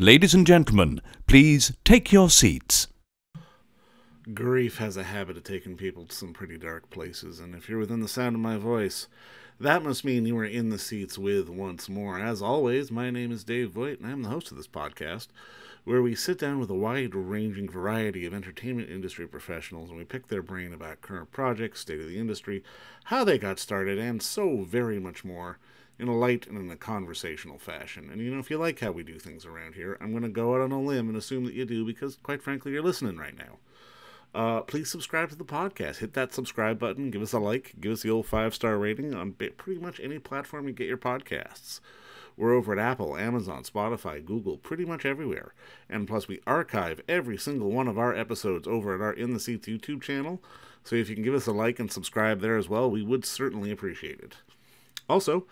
Ladies and gentlemen, please take your seats. Grief has a habit of taking people to some pretty dark places, and if you're within the sound of my voice, that must mean you are in the seats with once more. As always, my name is Dave Voigt, and I'm the host of this podcast, where we sit down with a wide-ranging variety of entertainment industry professionals, and we pick their brain about current projects, state of the industry, how they got started, and so very much more, in a light and in a conversational fashion. And if you like how we do things around here, I'm going to go out on a limb and assume that you do, because quite frankly, you're listening right now. Please subscribe to the podcast. Hit that subscribe button. Give us a like. Give us the old 5-star rating on pretty much any platform you get your podcasts. We're over at Apple, Amazon, Spotify, Google, pretty much everywhere. And plus, we archive every single one of our episodes over at our In the Seats YouTube channel. So if you can give us a like and subscribe there as well, we would certainly appreciate it. Also,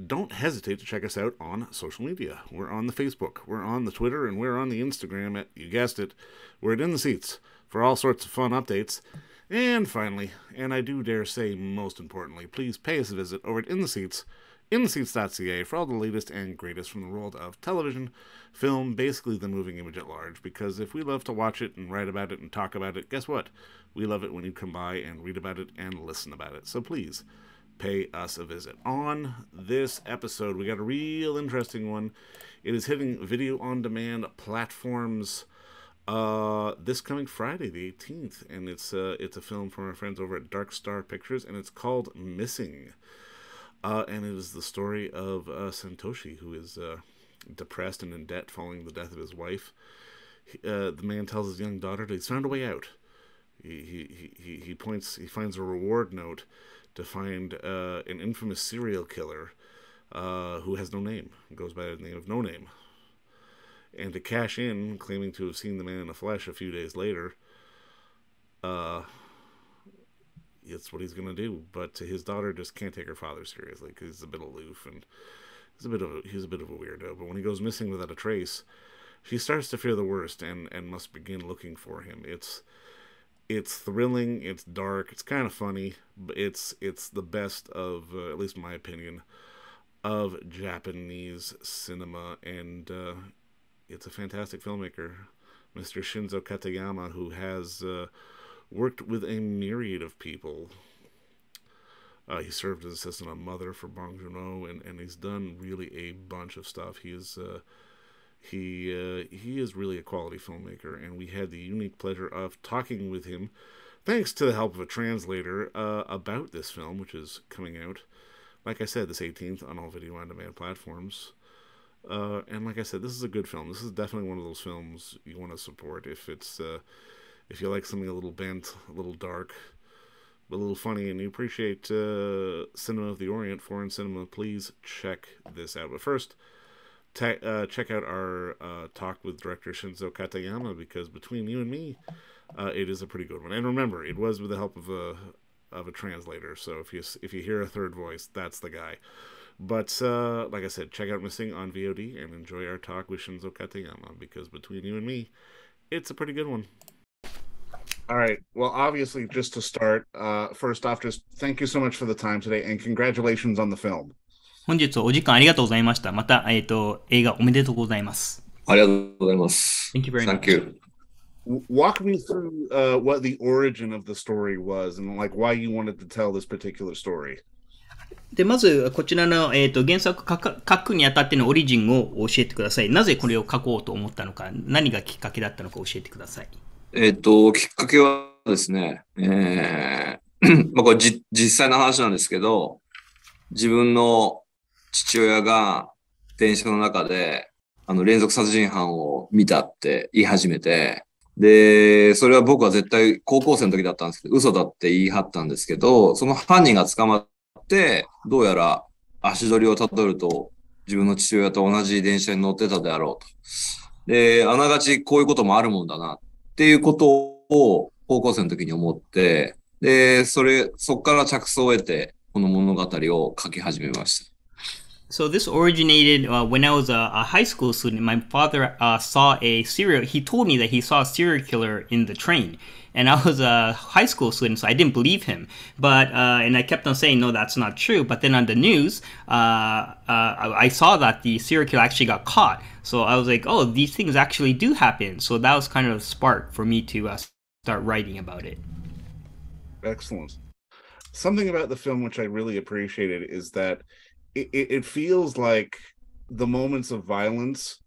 don't hesitate to check us out on social media. We're on the Facebook, we're on the Twitter, and we're on the Instagram at, you guessed it, we're at In the Seats for all sorts of fun updates. And finally, and I do dare say most importantly, please pay us a visit over at In the Seats, intheseats.ca, for all the latest and greatest from the world of television, film, basically the moving image at large, because if we love to watch it and write about it and talk about it, guess what? We love it when you come by and read about it and listen about it. So please, pay us a visit. On this episode, we got a real interesting one. It is hitting video-on-demand platforms this coming Friday, the 18th, and it's a film from our friends over at Dark Star Pictures, and it's called Missing. And it is the story of Santoshi, who is depressed and in debt following the death of his wife. The man tells his young daughter that he's found a way out. He finds a reward note to find an infamous serial killer who has no name, goes by the name of No Name. And to cash in, claiming to have seen the man in the flesh a few days later, it's what he's going to do. But his daughter just can't take her father seriously because he's a bit aloof and he's a bit of a weirdo. But when he goes missing without a trace, she starts to fear the worst and must begin looking for him. It's thrilling, it's dark, it's kind of funny, but it's the best of, at least in my opinion, of Japanese cinema, and it's a fantastic filmmaker, Mr. Shinzô Katayama, who has worked with a myriad of people. He served as assistant on Mother for Bong Joon-ho, and he's done really a bunch of stuff. He is really a quality filmmaker, and we had the unique pleasure of talking with him, thanks to the help of a translator, about this film, which is coming out, like I said, this 18th on all video-on-demand platforms. And like I said, this is a good film. This is definitely one of those films you want to support if you like something a little bent, a little dark, but a little funny, and you appreciate cinema of the Orient, foreign cinema. Please check this out. But first, check out our talk with director Shinzô Katayama, because between you and me, it is a pretty good one. And remember, it was with the help of a translator, so if you hear a third voice, that's the guy. But like I said, check out Missing on VOD and enjoy our talk with Shinzô Katayama, because between you and me, it's a pretty good one. All right. Well, obviously, just to start, first off, just thank you so much for the time today, and congratulations on the film. 本日お時間ありがとうございました。また、映画おめでとうございます。ありがとうございます。Thank you very much. Thank you. Walk me through what the origin of the story was, and like why you wanted to tell this particular story. で、まず、こちらの、原作書くにあたってのオリジンを教えてください。なぜこれを書こうと思ったのか、何がきっかけだったのか教えてください。きっかけはですね、まあこれ実際の話なんですけど、自分の父親が電車の中で連続殺人犯を見たって言い始めて、で、それは僕は絶対高校生の時だったんですけど、嘘だって言い張ったんですけど、その犯人が捕まって、どうやら足取りをたどると自分の父親と同じ電車に乗ってたであろうと。で、あながちこういうこともあるもんだなっていうことを高校生の時に思って、で、そっから着想を得て、この物語を書き始めました。So this originated when I was a high school student. My father saw a serial. He told me that he saw a serial killer in the train, and I was a high school student, so I didn't believe him. But and I kept on saying, no, that's not true. But then on the news, I saw that the serial killer actually got caught. So I was like, oh, these things actually do happen. So that was kind of a spark for me to start writing about it. Excellent. Something about the film which I really appreciated is that it feels like the moments of violence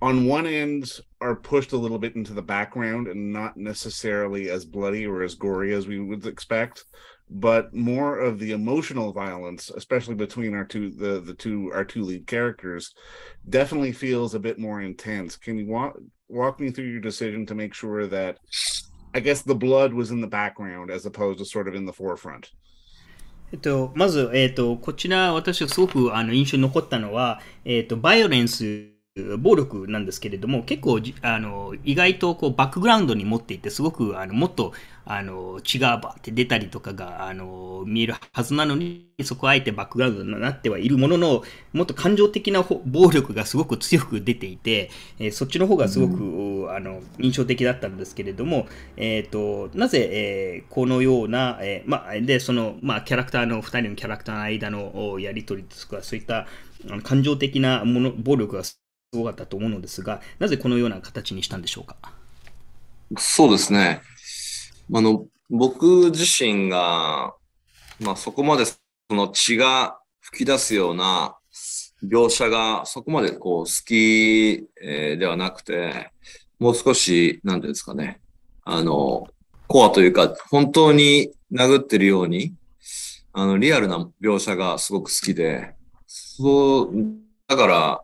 on one end are pushed a little bit into the background and not necessarily as bloody or as gory as we would expect, but more of the emotional violence, especially between our two lead characters, definitely feels a bit more intense. Can you walk me through your decision to make sure that, I guess, the blood was in the background as opposed to sort of in the forefront? まず、こちら私がすごく印象に残ったのは、バイオレンス、暴力なんですけれども、結構意外とこうバックグラウンドに持っていて、すごくもっと血がバーって出たりとかが見えるはずなのに、そこはあえてバックグラウンドになってはいるものの、もっと感情的な暴力がすごく強く出ていて、そっちの方がすごく、印象的だったんですけれども、なぜ、このような、でその、キャラクターの2人のキャラクターの間のやり取りとか、そういった感情的な暴力がすごかったと思うのですが、なぜこのような形にしたんでしょうか？そうですね。僕自身が、そこまでその血が吹き出すような描写がそこまでこう好き、ではなくて、もう少し、なんていうんですかね、コアというか、本当に殴ってるように、リアルな描写がすごく好きで、だから、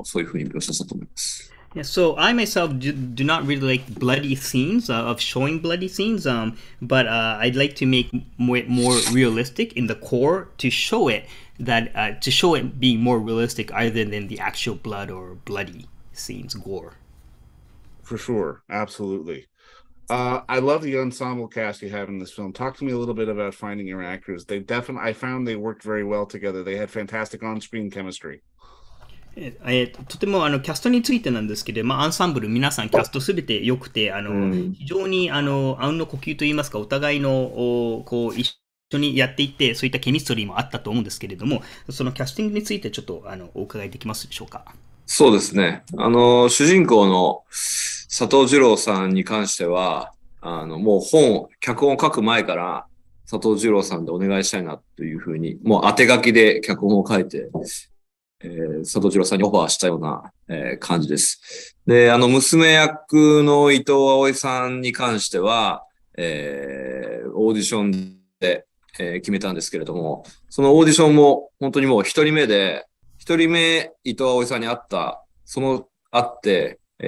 そういうふうに描写したと思います。Yeah, so I myself do not really like bloody scenes of showing bloody scenes, but I'd like to make more realistic in the core to show it being more realistic other than the actual blood or bloody scenes, gore. For sure, absolutely. I love the ensemble cast you have in this film. Talk to me a little bit about finding your actors. I found they worked very well together. They had fantastic on-screen chemistry. とてもキャストについてなんですけど、アンサンブル皆さんキャストすべて良くて、非常にあうんの呼吸といいますか、お互いのこう一緒にやっていって、そういったケミストリーもあったと思うんですけれども、そのキャスティングについてちょっとお伺いできますでしょうか？そうですね。主人公の佐藤二郎さんに関しては、もう脚本を書く前から佐藤二郎さんでお願いしたいなというふうに、もう当て書きで脚本を書いて、佐藤二郎さんにオファーしたような、感じです。で、娘役の伊藤葵さんに関しては、オーディションで、決めたんですけれども、そのオーディションも本当にもう一人目伊藤葵さんに会って、オー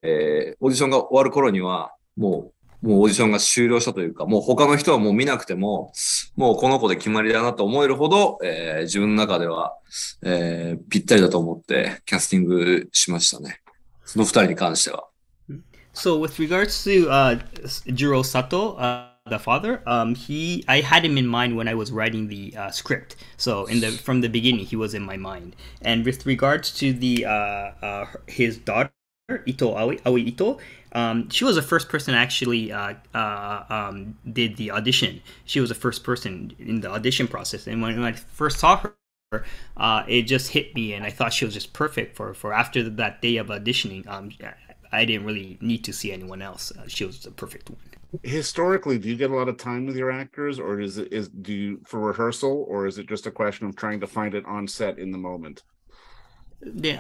ディションが終わる頃には、もうオーディションが終了したというか、もう他の人はもう見なくても、もうこの子で決まりだなと思えるほど、自分の中では、ぴったりだと思ってキャスティングしましたね。その二人に関しては。So with regards to Jiro Sato, the father, I had him in mind when I was writing the script. So from the beginning, he was in my mind. And with regards to his daughter, Aoi Ito, she was the first person actually did the audition. She was the first person in the audition process. And when I first saw her, it just hit me, and I thought she was just perfect for after that day of auditioning. I didn't really need to see anyone else. She was the perfect one. Historically, do you get a lot of time with your actors, or do you for rehearsal, or is it just a question of trying to find it on set in the moment? で、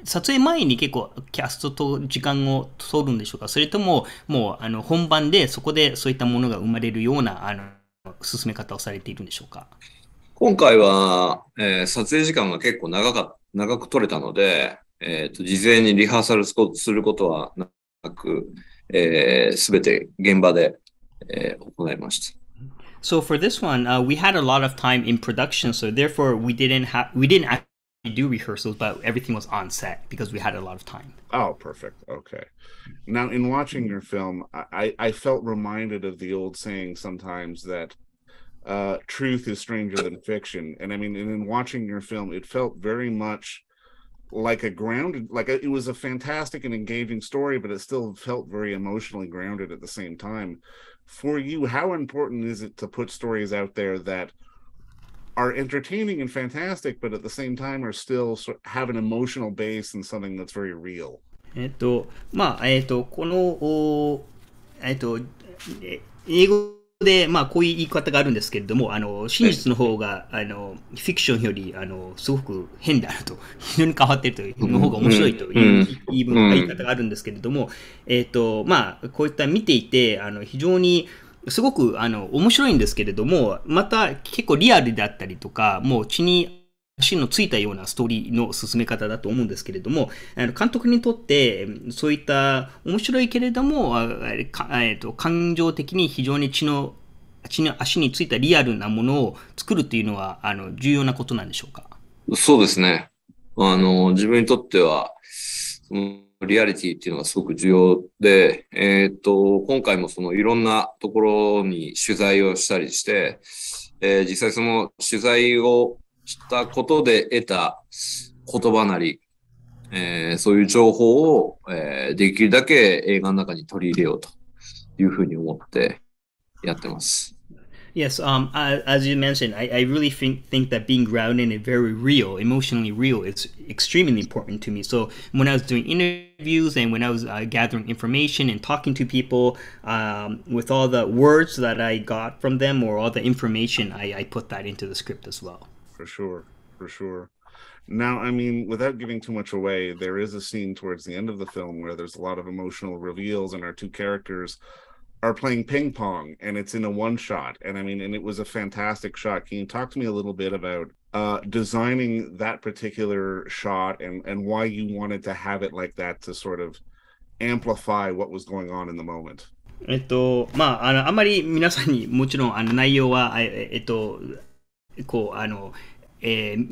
撮影前に結構キャストと時間を取るんでしょうか？それとも、もう本番でそこでそういったものが生まれるような進め方をされているんでしょうか？今回は、撮影時間が結構長く取れたので、事前にリハーサルすることはなく、すべて現場で、行いました。So for this one, we had a lot of time in production, so therefore we didn't actually do rehearsals, but everything was on set because we had a lot of time. Oh, perfect. Okay. Now, in watching your film, I felt reminded of the old saying sometimes that truth is stranger than fiction. And I mean, and in watching your film, it felt very much like a grounded, it was a fantastic and engaging story, but it still felt very emotionally grounded at the same time. For you, how important is it to put stories out there that are entertaining and fantastic, but at the same time are still have an emotional base and something that's very real? この、英語で、こういう言い方があるんですけれども、真実の方が、フィクションより、すごく変であると、非常に変わっているという、の方が面白いという言い方があるんですけれども、こういった見ていて、非常に、すごく、面白いんですけれども、また結構リアルであったりとか、もう血に足のついたようなストーリーの進め方だと思うんですけれども、監督にとってそういった面白いけれども、感情的に非常に血の足についたリアルなものを作るというのは重要なことなんでしょうか？そうですね。自分にとっては、そのリアリティっていうのがすごく重要で、今回もそのいろんなところに取材をしたりして、実際その取材をしたことで得た言葉なり、そういう情報を、できるだけ映画の中に取り入れようというふうに思ってやってます。Yes, as you mentioned, I really think that being grounded and very real, emotionally real, is extremely important to me. So when I was doing interviews and when I was gathering information and talking to people, with all the words that I got from them or all the information, I put that into the script as well. For sure, for sure. Now, I mean, without giving too much away, there is a scene towards the end of the film where there's a lot of emotional reveals and our two characters are playing ping pong, and it's in a one shot. And I mean, and it was a fantastic shot. Can you talk to me a little bit about designing that particular shot and why you wanted to have it like that to sort of amplify what was going on in the moment? あんまり皆さんにもちろん内容は、こう伝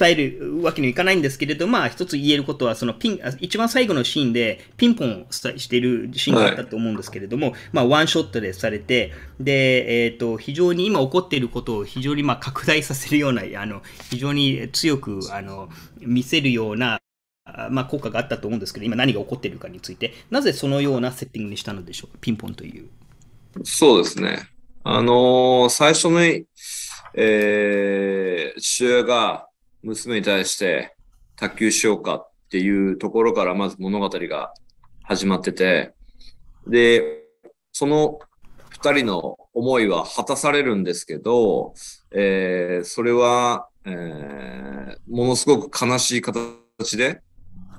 えるわけにはいかないんですけれど、一つ言えることは、その一番最後のシーンでピンポンしているシーンがあったと思うんですけれども、ワンショットでされて、で、非常に今起こっていることを非常に拡大させるような、非常に強く見せるような、効果があったと思うんですけど、今何が起こっているかについて、なぜそのようなセッティングにしたのでしょうか、ピンポンという。そうですね。最初に、父親が娘に対して卓球しようかっていうところからまず物語が始まってて、で、その二人の思いは果たされるんですけど、それは、ものすごく悲しい形で、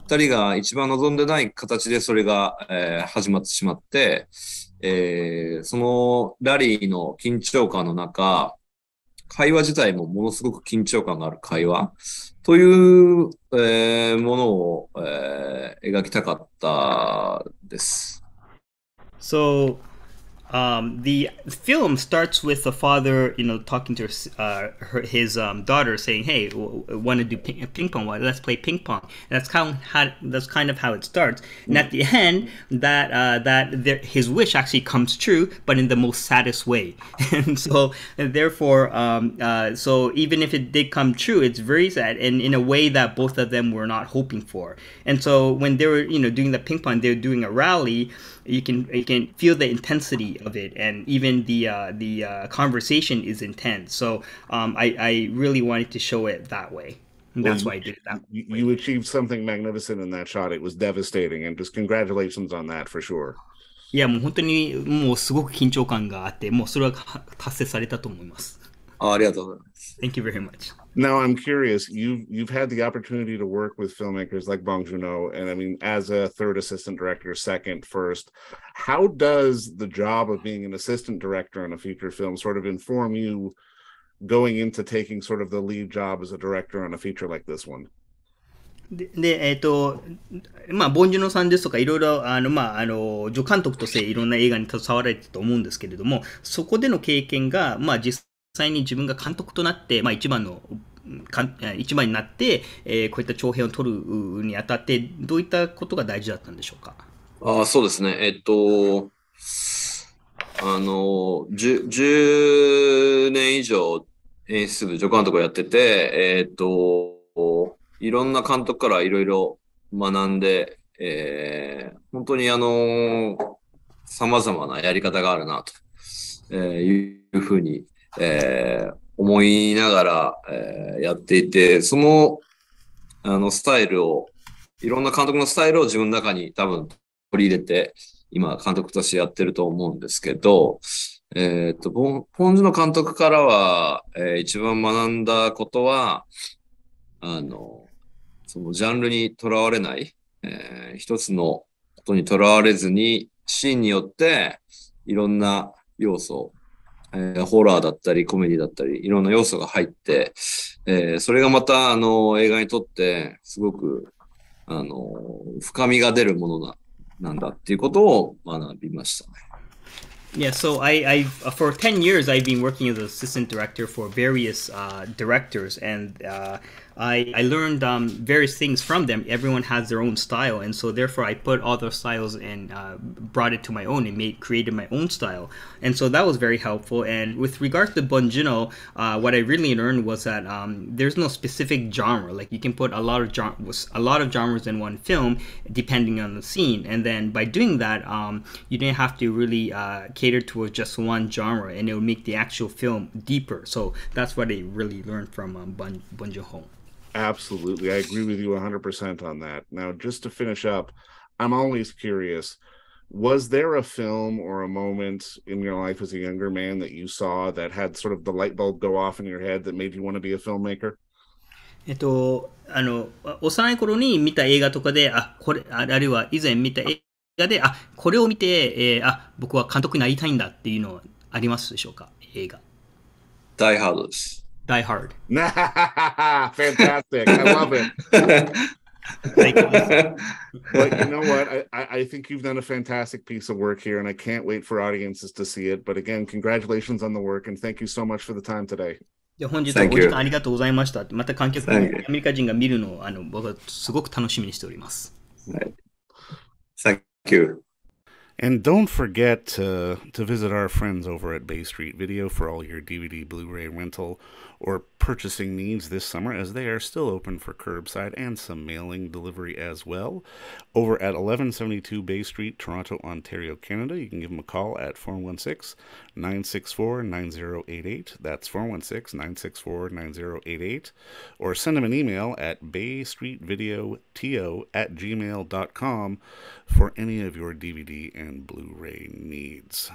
二人が一番望んでない形でそれが、始まってしまって、そのラリーの緊張感の中、会話自体もものすごく緊張感がある会話という、ものを、描きたかったです。So, the film starts with the father, talking to his daughter, saying, "Hey, want to do ping pong? Well, let's play ping pong." That's kind of how it starts. And at the end, his wish actually comes true, but in the most saddest way. And so, therefore, so even if it did come true, it's very sad, and in a way that both of them were not hoping for. And so, when they were, doing the ping pong, they were doing a rally. You can feel the intensity of it, and even the conversation is intense. So I really wanted to show it that way. And that's why I did it that way. You achieved something magnificent in that shot. It was devastating, and just congratulations on that for sure. いや、もう本当にもうすごく緊張感があって、もうそれは達成されたと思います。ありがとうございます。Thank you very much. Now I'm curious. You've had the opportunity to work with filmmakers like Bong Joon-ho, and I mean, as a third assistant director, second, first, how does the job of being an assistant director on a feature film sort of inform you going into taking sort of the lead job as a director on a feature like this one? で、ボンジュノさんですとか、いろいろ、助監督としていろんな映画に携わられてたと思うんですけれども、そこでの経験が、実際に自分が監督となって、一番になって、こういった長編を撮るにあたって、どういったことが大事だったんでしょうか？そうですね。10年以上演出部助監督をやってて、いろんな監督からいろいろ学んで、本当に様々なやり方があるなと、いうふうに、思いながら、やっていて、その、スタイルを、いろんな監督のスタイルを自分の中に多分取り入れて、今監督としてやってると思うんですけど、ポンジュの監督からは、一番学んだことは、そのジャンルにとらわれない、一つのことにとらわれずに、シーンによっていろんな要素、ホラーだったりコメディだったり、いろんな要素が入って、それがまた映画にとってすごく深みが出るものなんだっていうことを学びましたね。Yeah, so I for 10 years I've been working as an assistant director for various directors, and I learned various things from them. Everyone has their own style, and so therefore I put all those styles and brought it to my own and created my own style, and so that was very helpful. And with regards to Bonjino, what I really learned was that there's no specific genre. Like you can put a lot of genres in one film depending on the scene, and then by doing that, you didn't have to really cater towards just one genre, and it would make the actual film deeper. So that's what I really learned from Bong Joon-ho. Absolutely. I agree with you 100% on that. Now, just to finish up, I'm always curious, was there a film or a moment in your life as a younger man that you saw that had sort of the light bulb go off in your head that made you want to be a filmmaker? 幼い頃に見た映画とかで、あるいは以前見た映画で、これを見て、僕は監督になりたいんだっていうのはありますでしょうか、映画。ダイハードです。Die Hard. Fantastic. I love it. Thank you. But you know what? I think you've done a fantastic piece of work here, and I can't wait for audiences to see it. But again, congratulations on the work, and thank you so much for the time today. 本日はお時間ありがとうございました。また観客のアメリカ人が見るのを僕はすごく楽しみにしております。Thank you. And don't forget to visit our friends over at Bay Street Video for all your DVD, Blu-ray rental, or purchasing needs this summer, as they are still open for curbside and some mailing delivery as well. Over at 1172 Bay Street, Toronto, Ontario, Canada, you can give them a call at 416-964-9088. That's 416-964-9088. Or send them an email at baystreetvideoto@gmail.com for any of your DVD and Blu-ray needs.